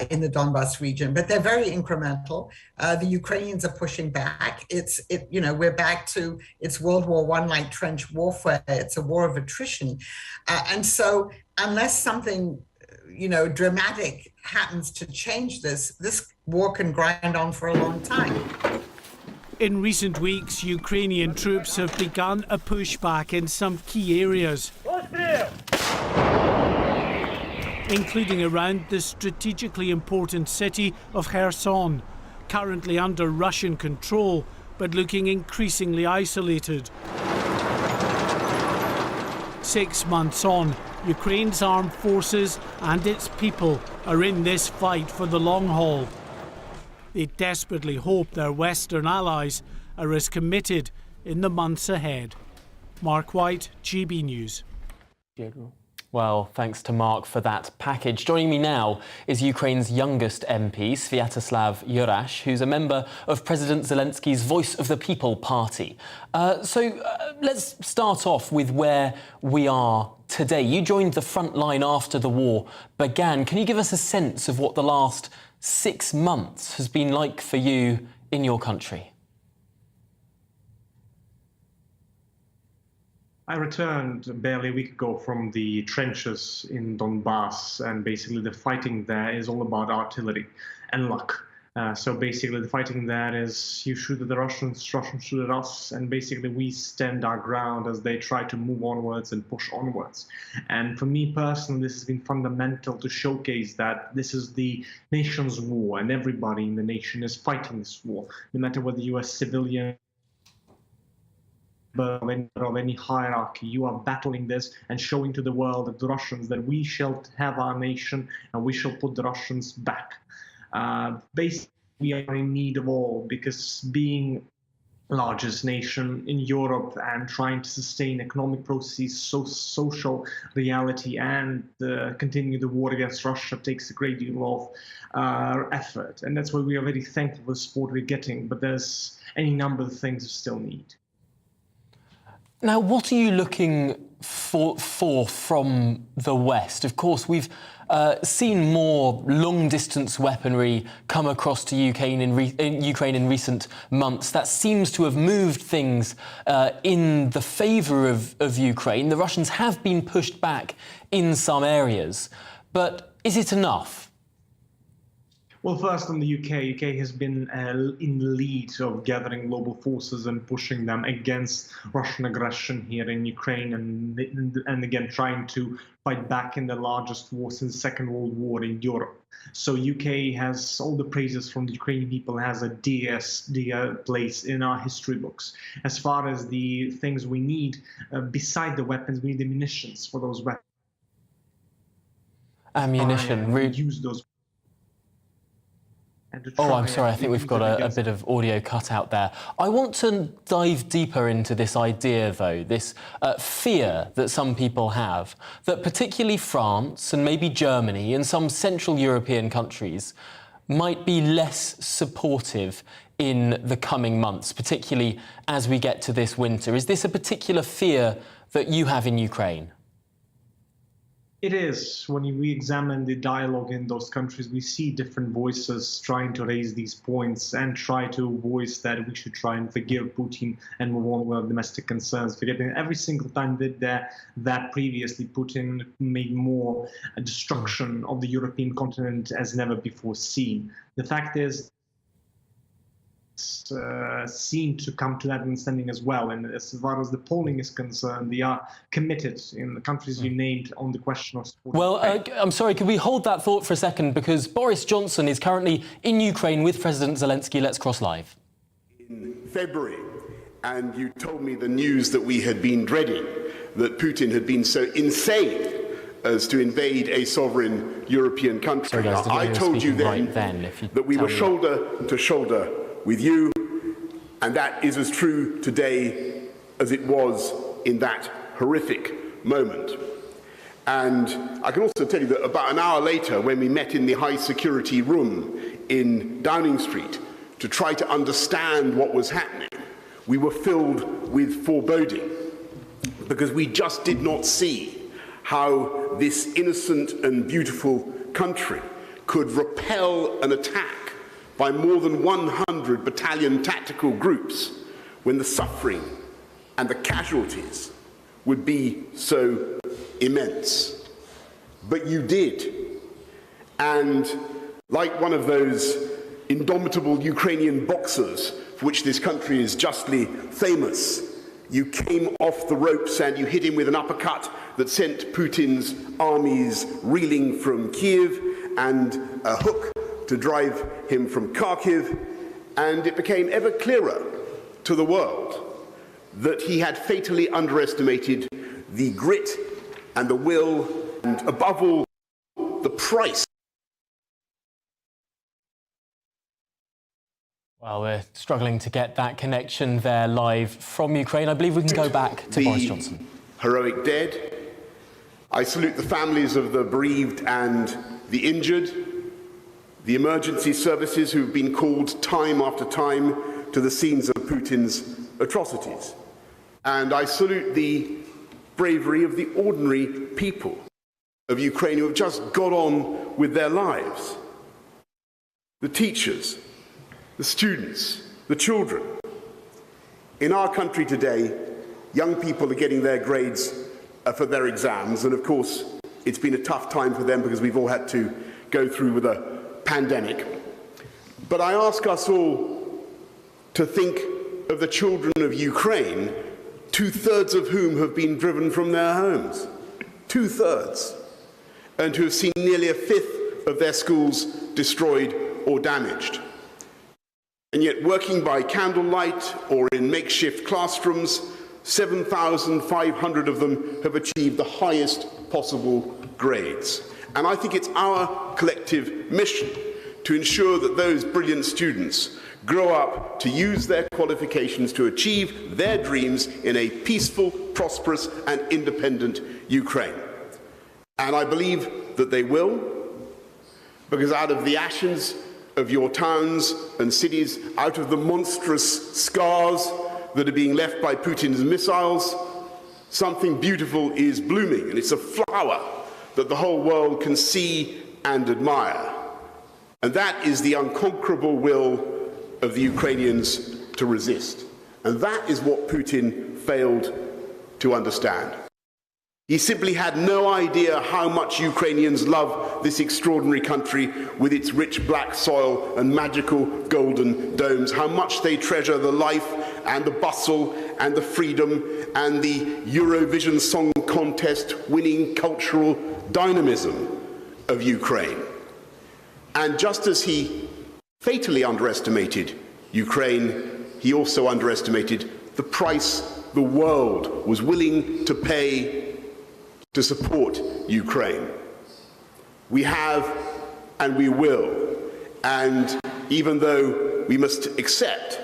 in the Donbas region, but they're very incremental. The Ukrainians are pushing back. We're back to it's World War I like trench warfare. It's a war of attrition, and so unless something, dramatic happens to change this war can grind on for a long time.
In recent weeks, Ukrainian troops have begun a pushback in some key areas, including around the strategically important city of Kherson, currently under Russian control, but looking increasingly isolated. 6 months on, Ukraine's armed forces and its people are in this fight for the long haul. They desperately hope their Western allies are as committed in the months ahead. Mark White, GB News.
Well, thanks to Mark for that package. Joining me now is Ukraine's youngest MP, Sviatoslav Yurash, who's a member of President Zelensky's Voice of the People party. Let's start off with where we are today. You joined the front line after the war began. Can you give us a sense of what the last 6 months has been like for you in your country?
I returned barely a week ago from the trenches in Donbas, and basically the fighting there is all about artillery and luck. So basically the fighting there is you shoot at the Russians shoot at us, and basically we stand our ground as they try to move onwards and push onwards. And for me personally, this has been fundamental to showcase that this is the nation's war, and everybody in the nation is fighting this war, no matter whether you are civilian of any hierarchy. You are battling this and showing to the world, that the Russians, that we shall have our nation and we shall put the Russians back. Basically, we are in need of all, because being largest nation in Europe and trying to sustain economic processes, social reality, and continue the war against Russia takes a great deal of effort. And that's why we are very thankful for the support we're getting, but there's any number of things we still need.
Now, what are you looking for from the West? Of course, we've seen more long-distance weaponry come across to Ukraine in recent months. That seems to have moved things in the favour of Ukraine. The Russians have been pushed back in some areas, but is it enough?
Well, first on the UK. UK has been in the lead of gathering global forces and pushing them against Russian aggression here in Ukraine, and again trying to fight back in the largest war since the Second World War in Europe. So UK has all the praises from the Ukrainian people, has a dear place in our history books. As far as the things we need, beside the weapons, we need the munitions for those weapons.
Ammunition.
Use those.
Oh, I'm sorry, I think we've got a bit of audio cut out there. I want to dive deeper into this idea, though, this fear that some people have, that particularly France and maybe Germany and some Central European countries might be less supportive in the coming months, particularly as we get to this winter. Is this a particular fear that you have in Ukraine?
It is. When we examine the dialogue in those countries, we see different voices trying to raise these points and try to voice that we should try and forgive Putin and move on with our domestic concerns. Forgetting every single time that previously Putin made more destruction of the European continent as never before seen. The fact is, seem to come to that understanding as well. And as far as the polling is concerned, they are committed in the countries you named on the question of support.
Well, I'm sorry, could we hold that thought for a second? Because Boris Johnson is currently in Ukraine with President Zelensky. Let's cross live.
In February, and you told me the news that we had been dreading, that Putin had been so insane as to invade a sovereign European country.
Sorry, guys,
I told you then that we were shoulder to shoulder with you, and that is as true today as it was in that horrific moment. And I can also tell you that about an hour later, when we met in the high security room in Downing Street to try to understand what was happening, we were filled with foreboding, because we just did not see how this innocent and beautiful country could repel an attack by more than 100 battalion tactical groups when the suffering and the casualties would be so immense. But you did. And like one of those indomitable Ukrainian boxers for which this country is justly famous, you came off the ropes and you hit him with an uppercut that sent Putin's armies reeling from Kiev, and a hook to drive him from Kharkiv, and it became ever clearer to the world that he had fatally underestimated the grit and the will, and above all, the price.
Well, we're struggling to get that connection there live from Ukraine. I believe we can go back to Boris Johnson.
Heroic dead. I salute the families of the bereaved and the injured, the emergency services who have been called time after time to the scenes of Putin's atrocities. And I salute the bravery of the ordinary people of Ukraine who have just got on with their lives. The teachers, the students, the children. In our country today, young people are getting their grades for their exams, and of course it's been a tough time for them because we've all had to go through with a pandemic. But I ask us all to think of the children of Ukraine, 2/3 of whom have been driven from their homes. 2/3. And who have seen nearly 1/5 of their schools destroyed or damaged. And yet, working by candlelight or in makeshift classrooms, 7,500 of them have achieved the highest possible grades. And I think it's our collective mission to ensure that those brilliant students grow up to use their qualifications to achieve their dreams in a peaceful, prosperous, and independent Ukraine. And I believe that they will, because out of the ashes of your towns and cities, out of the monstrous scars that are being left by Putin's missiles, something beautiful is blooming, and it's a flower that the whole world can see and admire. And that is the unconquerable will of the Ukrainians to resist. And that is what Putin failed to understand. He simply had no idea how much Ukrainians love this extraordinary country with its rich black soil and magical golden domes, how much they treasure the life and the bustle and the freedom and the Eurovision Song Contest winning cultural dynamism of Ukraine. And just as he fatally underestimated Ukraine, he also underestimated the price the world was willing to pay to support Ukraine. We have and we will. And even though we must accept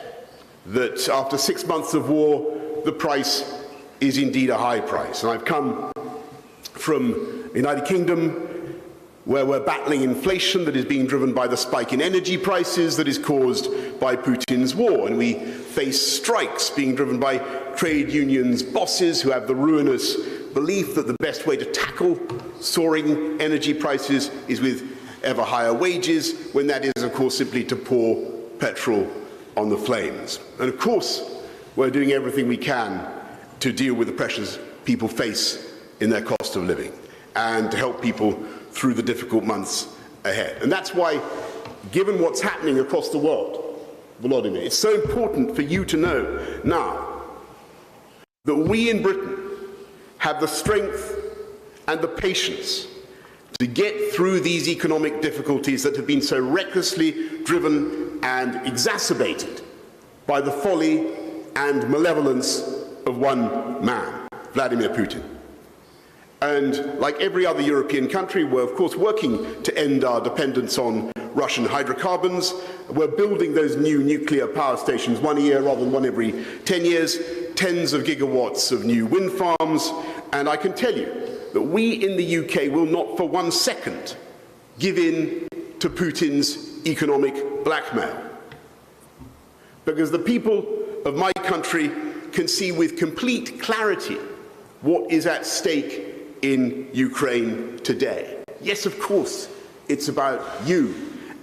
that after 6 months of war, the price is indeed a high price. And I've come from the United Kingdom, where we're battling inflation that is being driven by the spike in energy prices that is caused by Putin's war. And we face strikes being driven by trade unions' bosses who have the ruinous belief that the best way to tackle soaring energy prices is with ever higher wages, when that is, of course, simply to pour petrol on the flames. And of course, we're doing everything we can to deal with the pressures people face in their cost of living and to help people through the difficult months ahead. And that's why, given what's happening across the world, Volodymyr, it's so important for you to know now that we in Britain have the strength and the patience to get through these economic difficulties that have been so recklessly driven and exacerbated by the folly and malevolence of one man, Vladimir Putin. And like every other European country, we're of course working to end our dependence on Russian hydrocarbons. We're building those new nuclear power stations, one a year rather than one every 10 years, tens of gigawatts of new wind farms. And I can tell you that we in the UK will not for 1 second give in to Putin's economic blackmail. Because the people of my country can see with complete clarity what is at stake in Ukraine today. Yes, of course, it's about you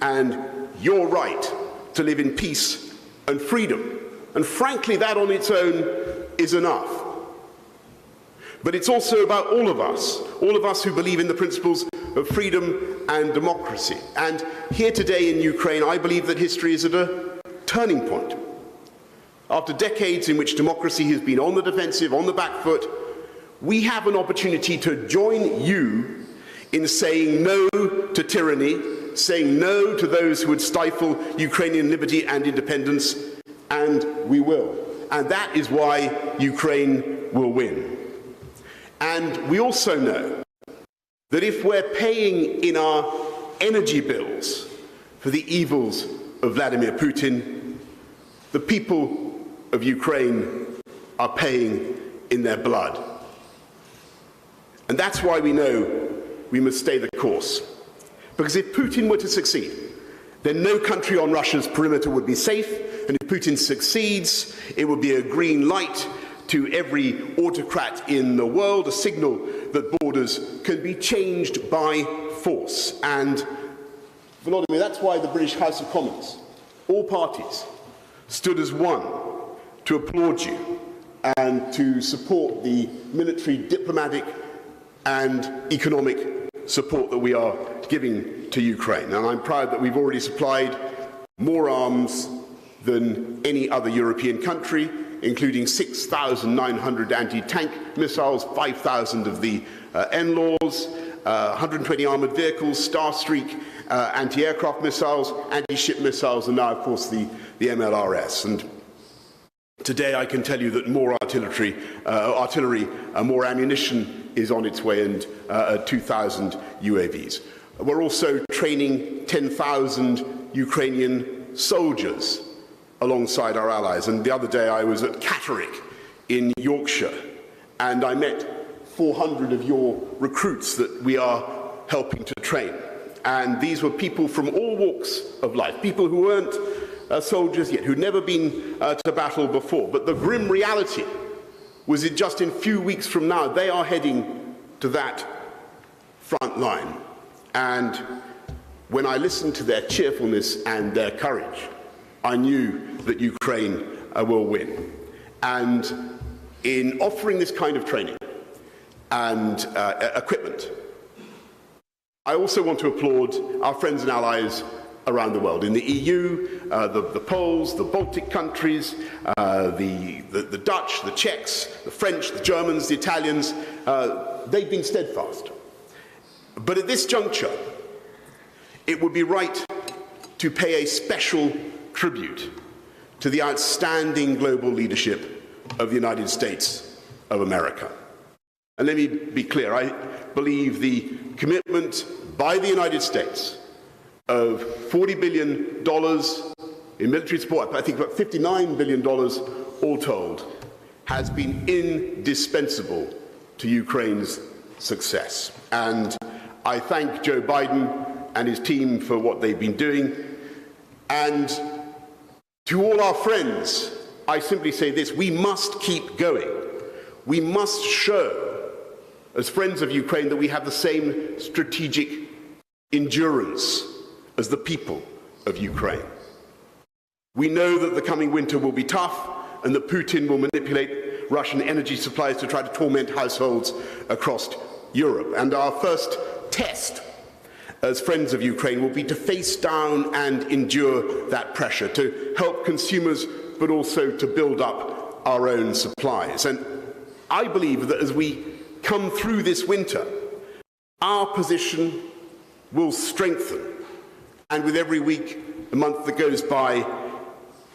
and your right to live in peace and freedom. And frankly, that on its own is enough. But it's also about all of us who believe in the principles of freedom and democracy. And here today in Ukraine, I believe that history is at a turning point. After decades in which democracy has been on the defensive, on the back foot, we have an opportunity to join you in saying no to tyranny, saying no to those who would stifle Ukrainian liberty and independence, and we will. And that is why Ukraine will win. And we also know that if we're paying in our energy bills for the evils of Vladimir Putin, the people of Ukraine are paying in their blood. And that's why we know we must stay the course. Because if Putin were to succeed, then no country on Russia's perimeter would be safe, and if Putin succeeds, it would be a green light to every autocrat in the world, a signal that borders can be changed by force. And Volodymyr, that's why the British House of Commons, all parties, stood as one to applaud you and to support the military, diplomatic and economic support that we are giving to Ukraine. And I'm proud that we've already supplied more arms than any other European country, including 6,900 anti-tank missiles, 5,000 of the NLAWs, 120 armoured vehicles, Starstreak anti-aircraft missiles, anti-ship missiles, and now, of course, the MLRS. And today I can tell you that more artillery, more ammunition is on its way, and 2,000 UAVs. We're also training 10,000 Ukrainian soldiers alongside our allies. And the other day I was at Catterick in Yorkshire, and I met 400 of your recruits that we are helping to train. And these were people from all walks of life, people who weren't soldiers yet, who'd never been to battle before. But the grim reality was that just in a few weeks from now, they are heading to that front line. And when I listened to their cheerfulness and their courage, I knew that Ukraine will win. And in offering this kind of training and equipment, I also want to applaud our friends and allies around the world. In the EU, the Poles, the Baltic countries, the Dutch, the Czechs, the French, the Germans, the Italians, they've been steadfast. But at this juncture, it would be right to pay a special tribute to the outstanding global leadership of the United States of America. And let me be clear, I believe the commitment by the United States of $40 billion in military support, I think about $59 billion all told, has been indispensable to Ukraine's success. And I thank Joe Biden and his team for what they've been doing. And to all our friends, I simply say this: we must keep going. We must show, as friends of Ukraine, that we have the same strategic endurance as the people of Ukraine. We know that the coming winter will be tough and that Putin will manipulate Russian energy supplies to try to torment households across Europe. And our first test as friends of Ukraine will be to face down and endure that pressure, to help consumers, but also to build up our own supplies. And I believe that as we come through this winter, our position will strengthen. And with every week, a month that goes by,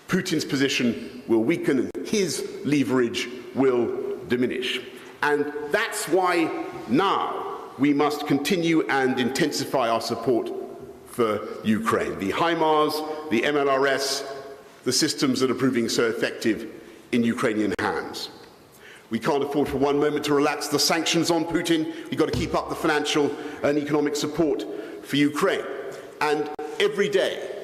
Putin's position will weaken and his leverage will diminish. And that's why now we must continue and intensify our support for Ukraine. The HIMARS, the MLRS, the systems that are proving so effective in Ukrainian hands. We can't afford for one moment to relax the sanctions on Putin. We've got to keep up the financial and economic support for Ukraine. And every day,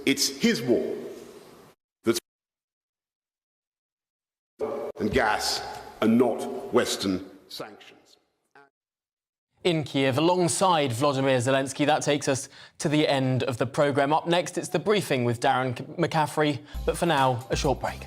It's his war that's and gas and not Western sanctions.
In Kiev, alongside Volodymyr Zelensky, that takes us to the end of the programme. Up next, it's the briefing with Darren McCaffrey. But for now, a short break.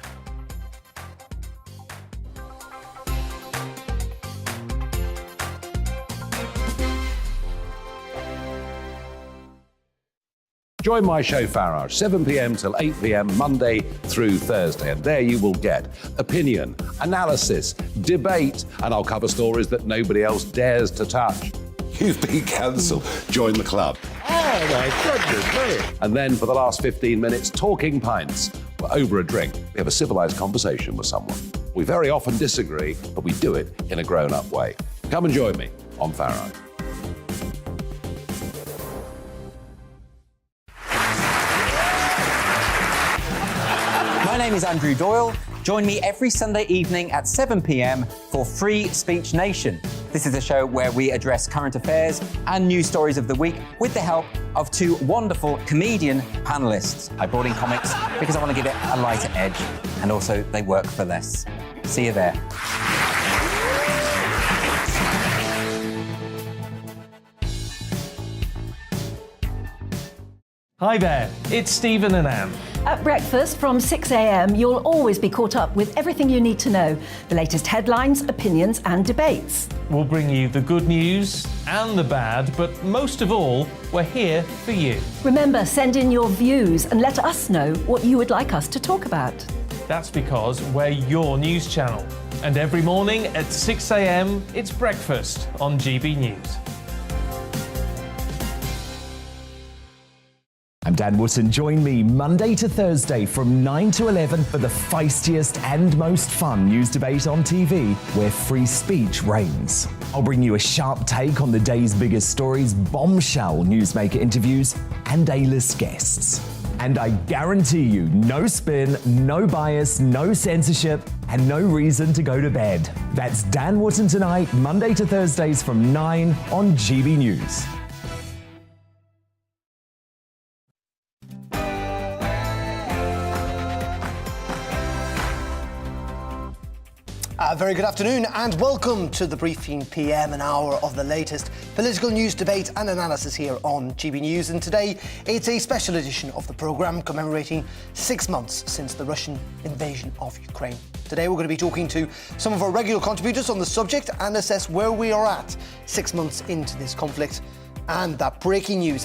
Join my show Farage, 7 p.m. till 8 p.m. Monday through Thursday. And there you will get opinion, analysis, debate, and I'll cover stories that nobody else dares to touch. You've been cancelled. Join the club.
Oh, my goodness me.
And then for the last 15 minutes, talking pints. We're over a drink. We have a civilised conversation with someone. We very often disagree, but we do it in a grown-up way. Come and join me on Farage.
My name is Andrew Doyle. Join me every Sunday evening at 7 p.m. for Free Speech Nation. This is a show where we address current affairs and news stories of the week with the help of two wonderful comedian panellists. I brought in comics because I want to give it a lighter edge, and also they work for less. See you there.
Hi there, it's Stephen and Anne.
At breakfast from 6 a.m, you'll always be caught up with everything you need to know, the latest headlines, opinions and debates.
We'll bring you the good news and the bad, but most of all, we're here for you.
Remember, send in your views and let us know what you would like us to talk about.
That's because we're your news channel. And every morning at 6 a.m, it's breakfast on GB News.
I'm Dan Wootton. Join me Monday to Thursday from 9 to 11 for the feistiest and most fun news debate on TV, where free speech reigns. I'll bring you a sharp take on the day's biggest stories, bombshell newsmaker interviews, and A-list guests. And I guarantee you, no spin, no bias, no censorship, and no reason to go to bed. That's Dan Wootton Tonight, Monday to Thursdays from 9 on GB News.
Very good afternoon and welcome to the Briefing PM, an hour of the latest political news, debate and analysis here on GB News. And today it's a special edition of the programme commemorating 6 months since the Russian invasion of Ukraine. Today we're going to be talking to some of our regular contributors on the subject and assess where we are at 6 months into this conflict. And that breaking news and